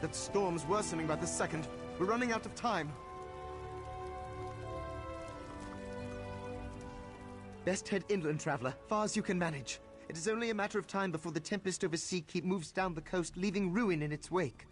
That storm's worsening by the second. We're running out of time. Best head inland, traveler, far as you can manage. It is only a matter of time before the tempest over Sea Keep moves down the coast, leaving ruin in its wake.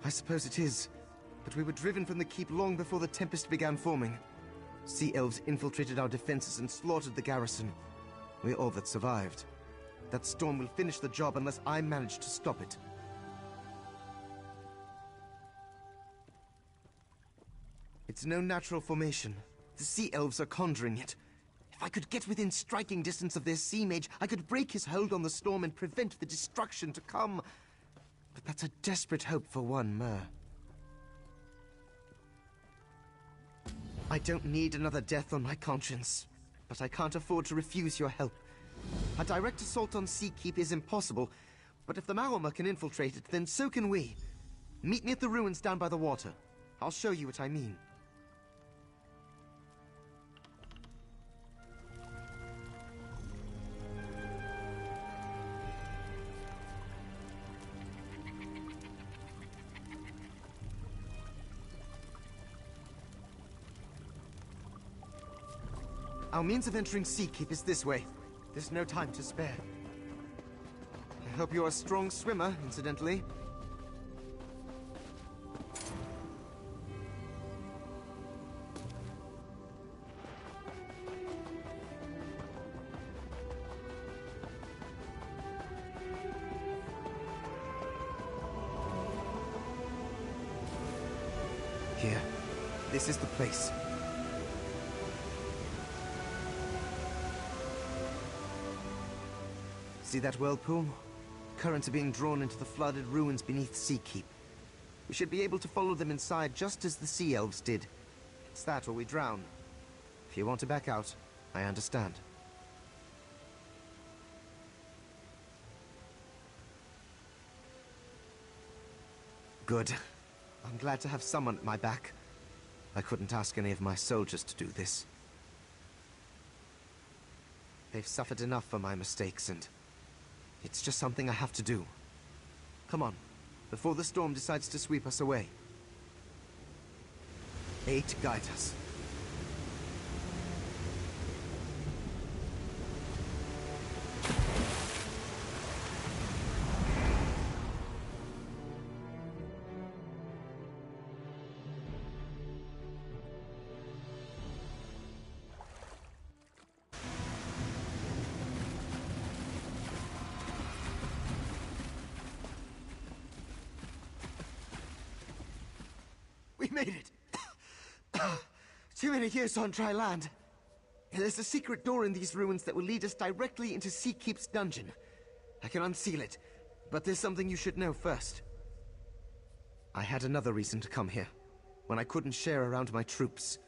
I suppose it is, but we were driven from the keep long before the tempest began forming. Sea elves infiltrated our defenses and slaughtered the garrison. We're all that survived. That storm will finish the job unless I manage to stop it. It's no natural formation. The sea elves are conjuring it. If I could get within striking distance of their sea mage, I could break his hold on the storm and prevent the destruction to come. But that's a desperate hope for one mer. I don't need another death on my conscience, but I can't afford to refuse your help. A direct assault on Sea Keep is impossible, but if the Maormer can infiltrate it, then so can we. Meet me at the ruins down by the water. I'll show you what I mean. Our means of entering Sea Keep is this way. There's no time to spare. I hope you're a strong swimmer, incidentally. Here. This is the place. See that whirlpool? Currents are being drawn into the flooded ruins beneath Sea Keep. We should be able to follow them inside just as the sea elves did. It's that or we drown. If you want to back out, I understand. Good. I'm glad to have someone at my back. I couldn't ask any of my soldiers to do this. They've suffered enough for my mistakes, and it's just something I have to do. Come on, before the storm decides to sweep us away. Eight, guide us. We made it! Too many years on dry land. There's a secret door in these ruins that will lead us directly into Sea Keep's dungeon. I can unseal it, but there's something you should know first. I had another reason to come here, when I couldn't share around my troops.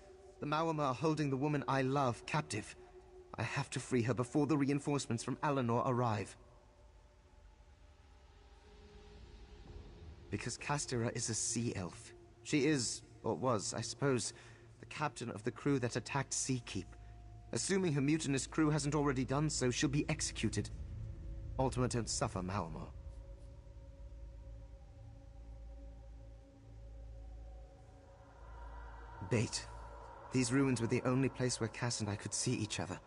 The Maormer are holding the woman I love captive. I have to free her before the reinforcements from Alinor arrive. Because Castera is a sea elf. She is, or was, I suppose, the captain of the crew that attacked Sea Keep. Assuming her mutinous crew hasn't already done so, she'll be executed. Ultima don't suffer, Maormer. Bait. These ruins were the only place where Cass and I could see each other.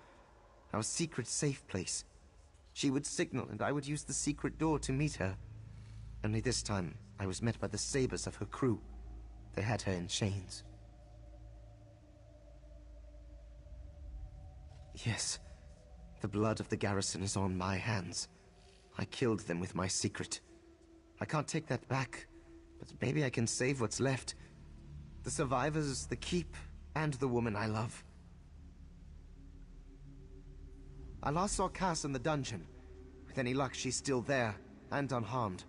Our secret safe place. She would signal and I would use the secret door to meet her. Only this time, I was met by the sabers of her crew. They had her in chains. Yes, the blood of the garrison is on my hands. I killed them with my secret. I can't take that back, but maybe I can save what's left. The survivors, the keep, and the woman I love. I last saw Cass in the dungeon. With any luck, she's still there, and unharmed.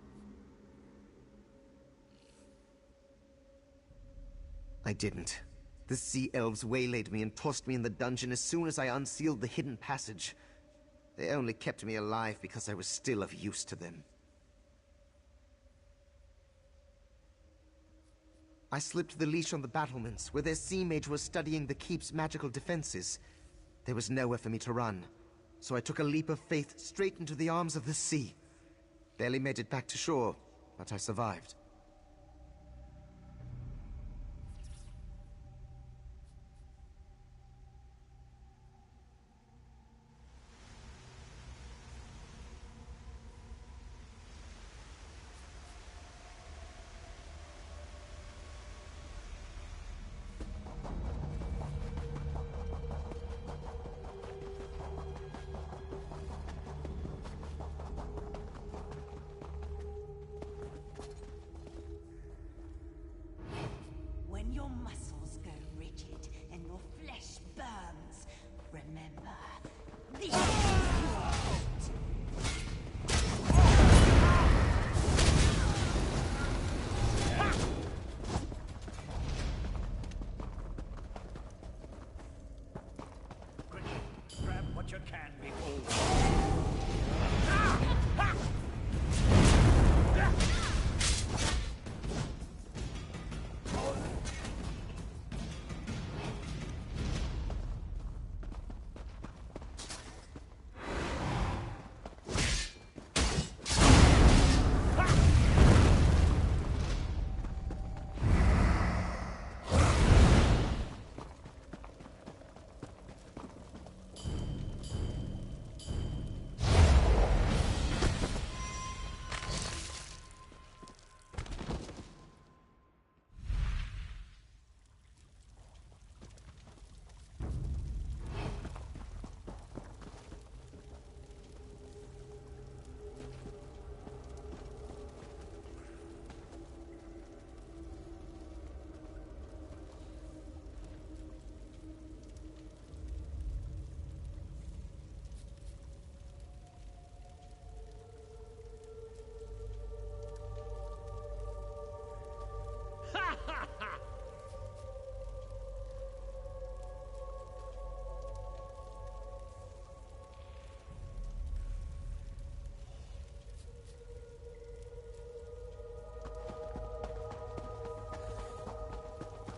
I didn't. The sea elves waylaid me and tossed me in the dungeon as soon as I unsealed the hidden passage. They only kept me alive because I was still of use to them. I slipped the leash on the battlements, where their sea mage was studying the keep's magical defenses. There was nowhere for me to run, so I took a leap of faith straight into the arms of the sea. Barely made it back to shore, but I survived. When your muscles go rigid and your flesh burns, remember, this is your fault. Grab what you can before.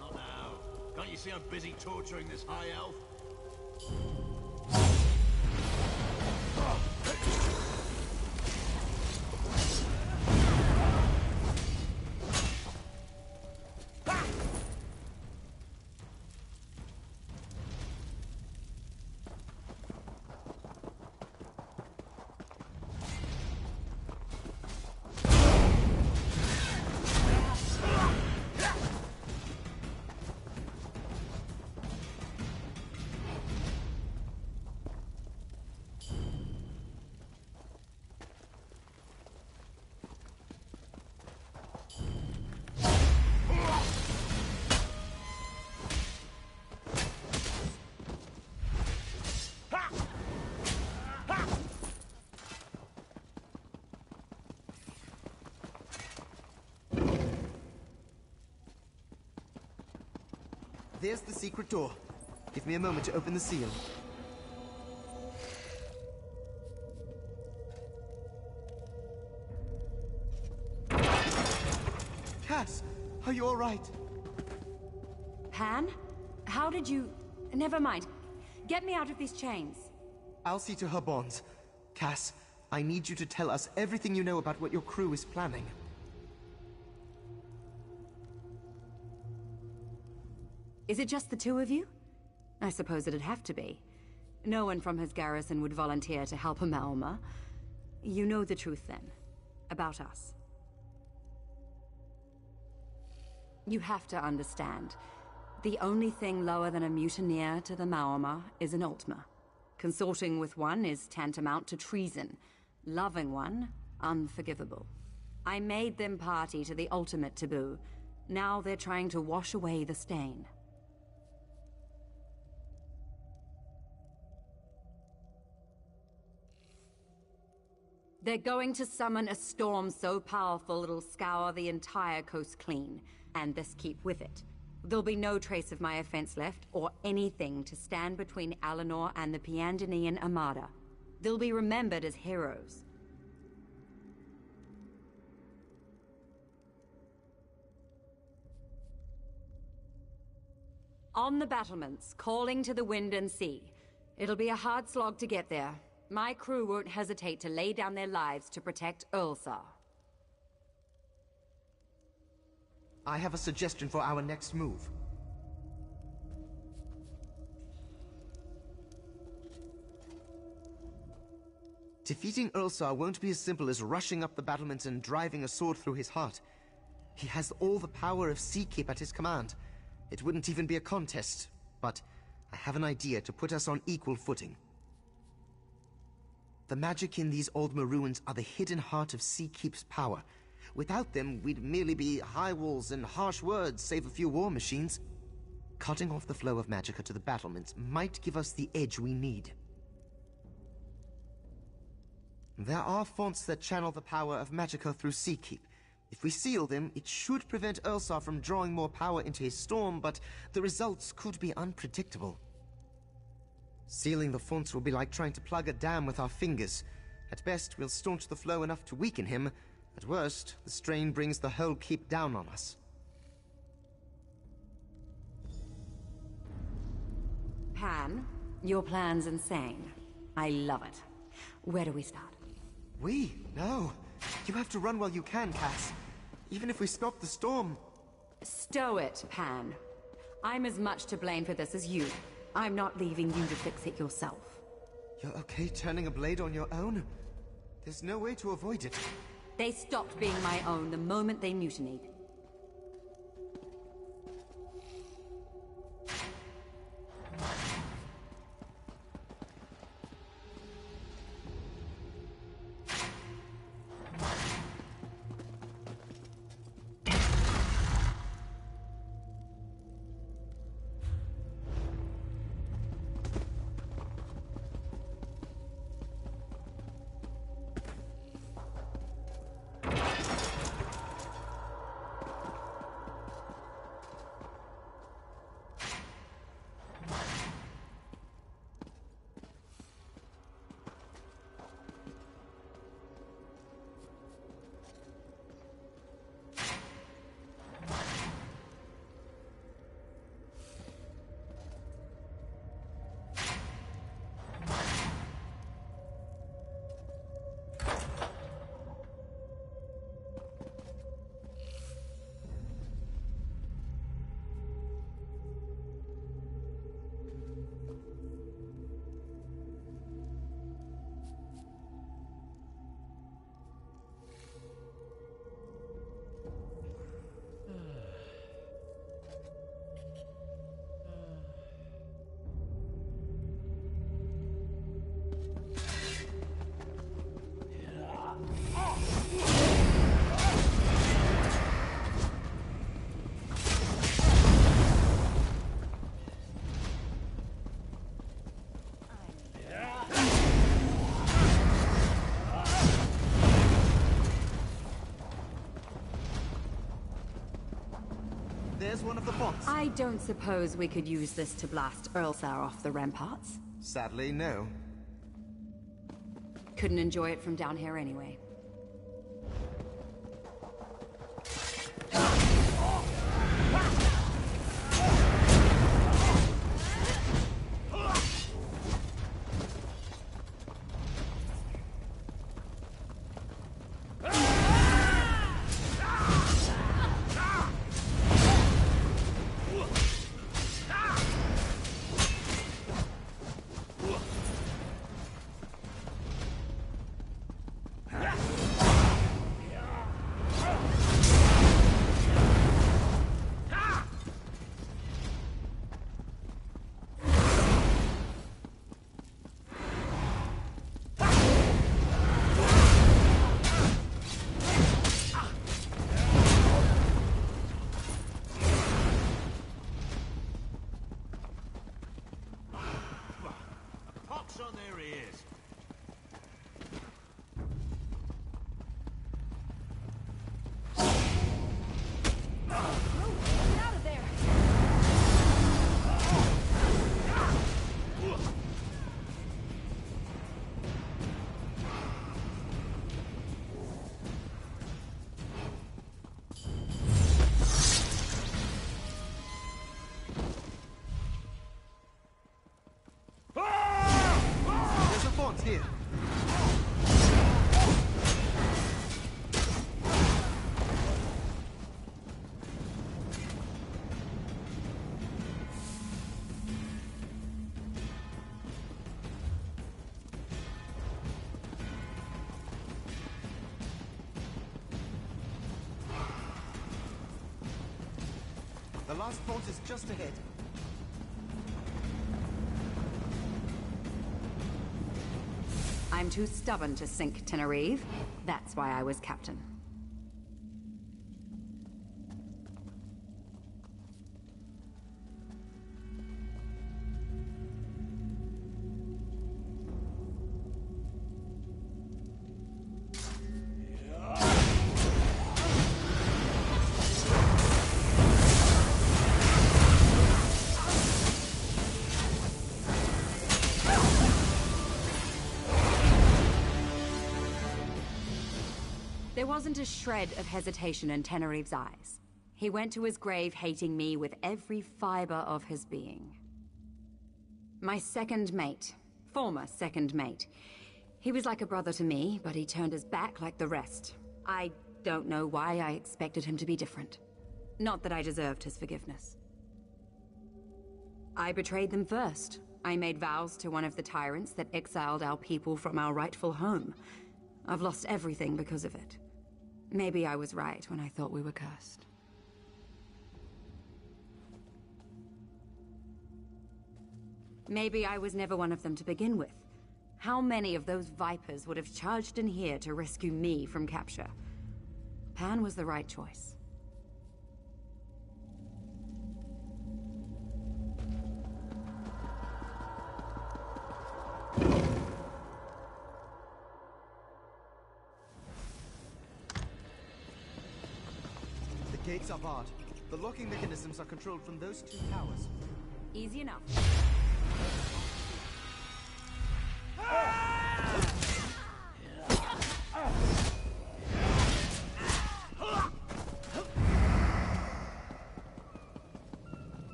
Not now. Can't you see I'm busy torturing this high elf? There's the secret door. Give me a moment to open the seal. Cass, are you all right? Pan? How did you... Never mind. Get me out of these chains. I'll see to her bonds. Cass, I need you to tell us everything you know about what your crew is planning. Is it just the two of you? I suppose it'd have to be. No one from his garrison would volunteer to help Amalma. You know the truth then. About us. You have to understand. The only thing lower than a mutineer to the Maorma is an Ultima. Consorting with one is tantamount to treason. Loving one, unforgivable. I made them party to the ultimate taboo. Now they're trying to wash away the stain. They're going to summon a storm so powerful it'll scour the entire coast clean, and this keep with it. There'll be no trace of my offense left, or anything to stand between Alinor and the Piandinian Armada. They'll be remembered as heroes. On the battlements, calling to the wind and sea. It'll be a hard slog to get there. My crew won't hesitate to lay down their lives to protect Ulthar. I have a suggestion for our next move. Defeating Ulthar won't be as simple as rushing up the battlements and driving a sword through his heart. He has all the power of Seakeep at his command. It wouldn't even be a contest, but I have an idea to put us on equal footing. The magic in these Aldmer ruins are the hidden heart of Seakeep's power. Without them, we'd merely be high walls and harsh words, save a few war machines. Cutting off the flow of magicka to the battlements might give us the edge we need. There are fonts that channel the power of magicka through Seakeep. If we seal them, it should prevent Ulthar from drawing more power into his storm, but the results could be unpredictable. Sealing the fonts will be like trying to plug a dam with our fingers. At best, we'll staunch the flow enough to weaken him. At worst, the strain brings the whole keep down on us. Pan, your plan's insane. I love it. Where do we start? No. You have to run while you can, Cass. Even if we stop the storm. Stow it, Pan. I'm as much to blame for this as you. I'm not leaving you to fix it yourself. You're okay turning a blade on your own? There's no way to avoid it. They stopped being my own the moment they mutinied. There's one of the fonts. I don't suppose we could use this to blast Ulthar off the ramparts. Sadly, no. Couldn't enjoy it from down here anyway. The last vault is just ahead. I'm too stubborn to sink Tenerife. That's why I was captain. There wasn't a shred of hesitation in Tenerife's eyes. He went to his grave hating me with every fiber of his being. My second mate. Former second mate. He was like a brother to me, but he turned his back like the rest. I don't know why I expected him to be different. Not that I deserved his forgiveness. I betrayed them first. I made vows to one of the tyrants that exiled our people from our rightful home. I've lost everything because of it. Maybe I was right when I thought we were cursed. Maybe I was never one of them to begin with. How many of those vipers would have charged in here to rescue me from capture? Pan was the right choice. The gates are barred. The locking mechanisms are controlled from those two towers. Easy enough.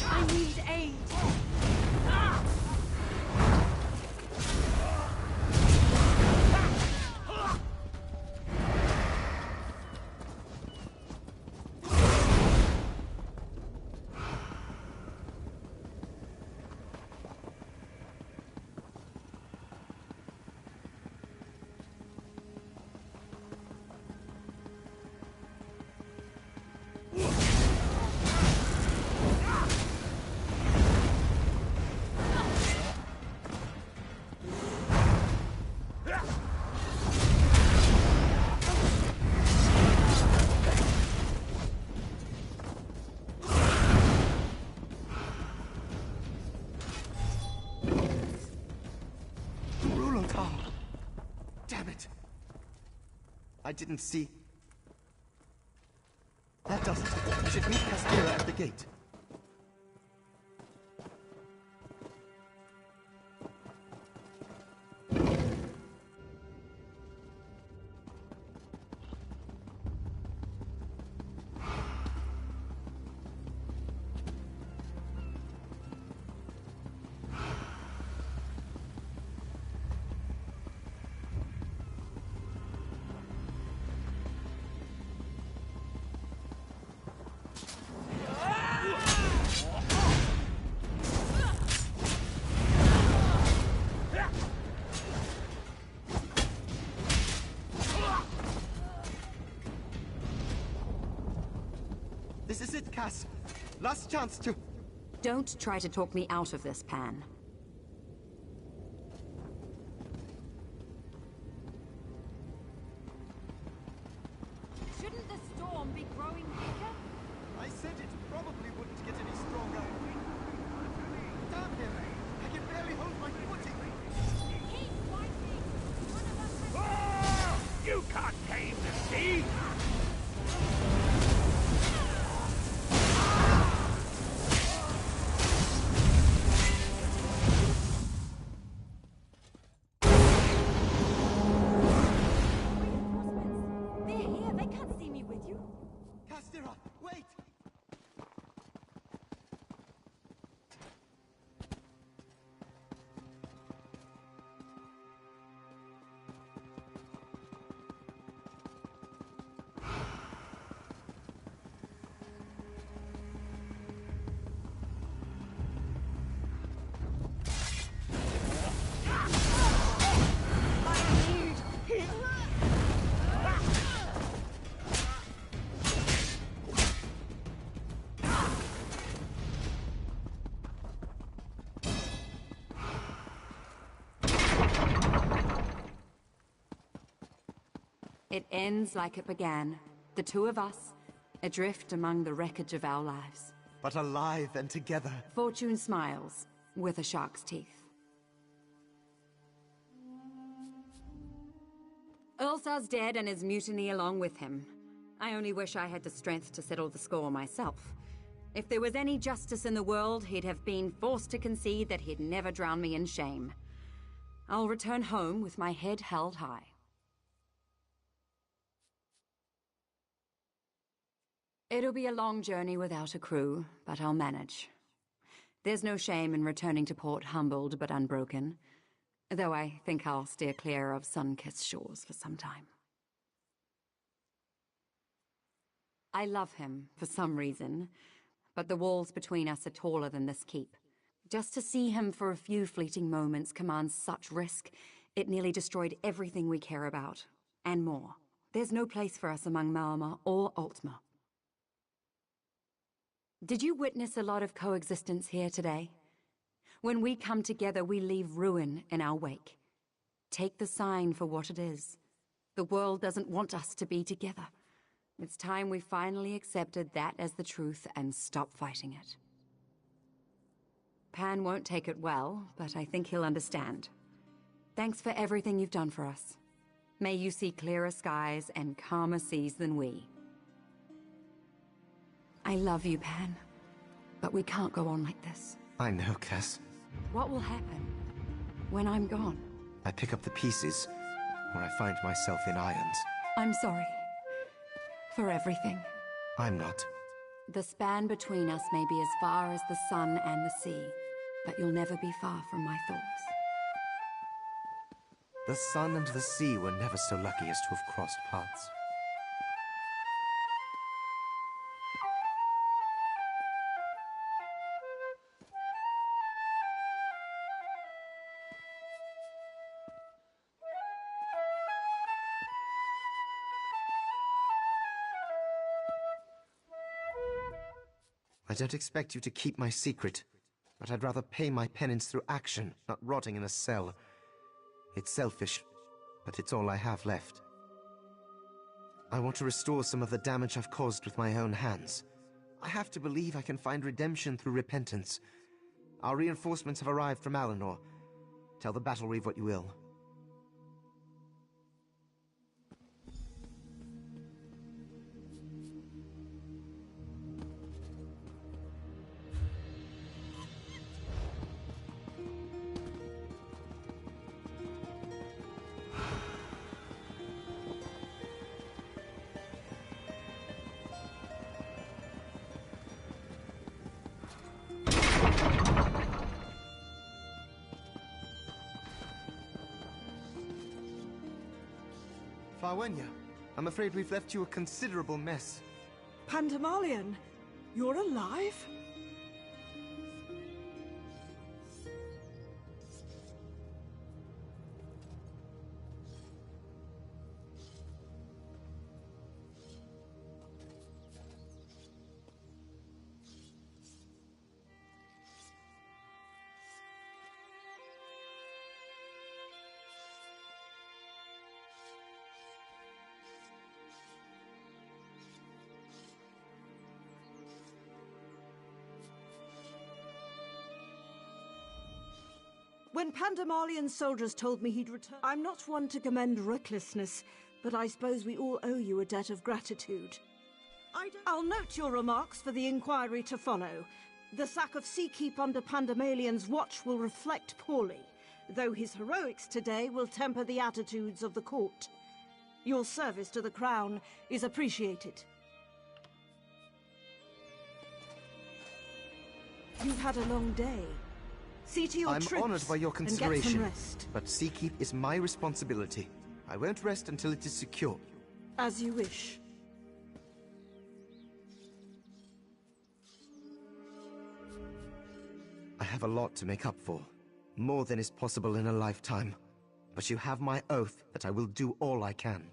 I need aid. Damn it! I didn't see. That does it. We should meet Castilla at the gate. This is it, Cass. Last chance to... Don't try to talk me out of this, Pan. Shouldn't the storm be growing bigger? I said it probably wouldn't get any stronger. Damn him! I can barely hold my footing. Keep fighting! One of us has... You can't tame the sea! you. Kastira, wait! It ends like it began. The two of us, adrift among the wreckage of our lives. But alive and together. Fortune smiles, with a shark's teeth. Ulsar's dead and his mutiny along with him. I only wish I had the strength to settle the score myself. If there was any justice in the world, he'd have been forced to concede that he'd never drown me in shame. I'll return home with my head held high. It'll be a long journey without a crew, but I'll manage. There's no shame in returning to port humbled but unbroken, though I think I'll steer clear of sun-kissed shores for some time. I love him for some reason, but the walls between us are taller than this keep. Just to see him for a few fleeting moments commands such risk, it nearly destroyed everything we care about, and more. There's no place for us among Maormer or Altmer. Did you witness a lot of coexistence here today? When we come together, we leave ruin in our wake. Take the sign for what it is. The world doesn't want us to be together. It's time we finally accepted that as the truth and stop fighting it. Pan won't take it well, but I think he'll understand. Thanks for everything you've done for us. May you see clearer skies and calmer seas than we. I love you, Pan, but we can't go on like this. I know, Cass. What will happen when I'm gone? I pick up the pieces where I find myself in irons. I'm sorry for everything. I'm not. The span between us may be as far as the sun and the sea, but you'll never be far from my thoughts. The sun and the sea were never so lucky as to have crossed paths. I don't expect you to keep my secret, but I'd rather pay my penance through action, not rotting in a cell. It's selfish, but it's all I have left. I want to restore some of the damage I've caused with my own hands. I have to believe I can find redemption through repentance. Our reinforcements have arrived from Alinor. Tell the Battle Reeve what you will. Farwenya, I'm afraid we've left you a considerable mess. Pandemalion, you're alive? When Pandemalion's soldiers told me he'd return, I'm not one to commend recklessness, but I suppose we all owe you a debt of gratitude. I'll note your remarks for the inquiry to follow. The sack of Seakeep under Pandemalion's watch will reflect poorly, though his heroics today will temper the attitudes of the court. Your service to the crown is appreciated. You've had a long day. See to your I'm troops honored by your and get some consideration, rest. but Seakeep is my responsibility. I won't rest until it is secure. As you wish. I have a lot to make up for. More than is possible in a lifetime. But you have my oath that I will do all I can.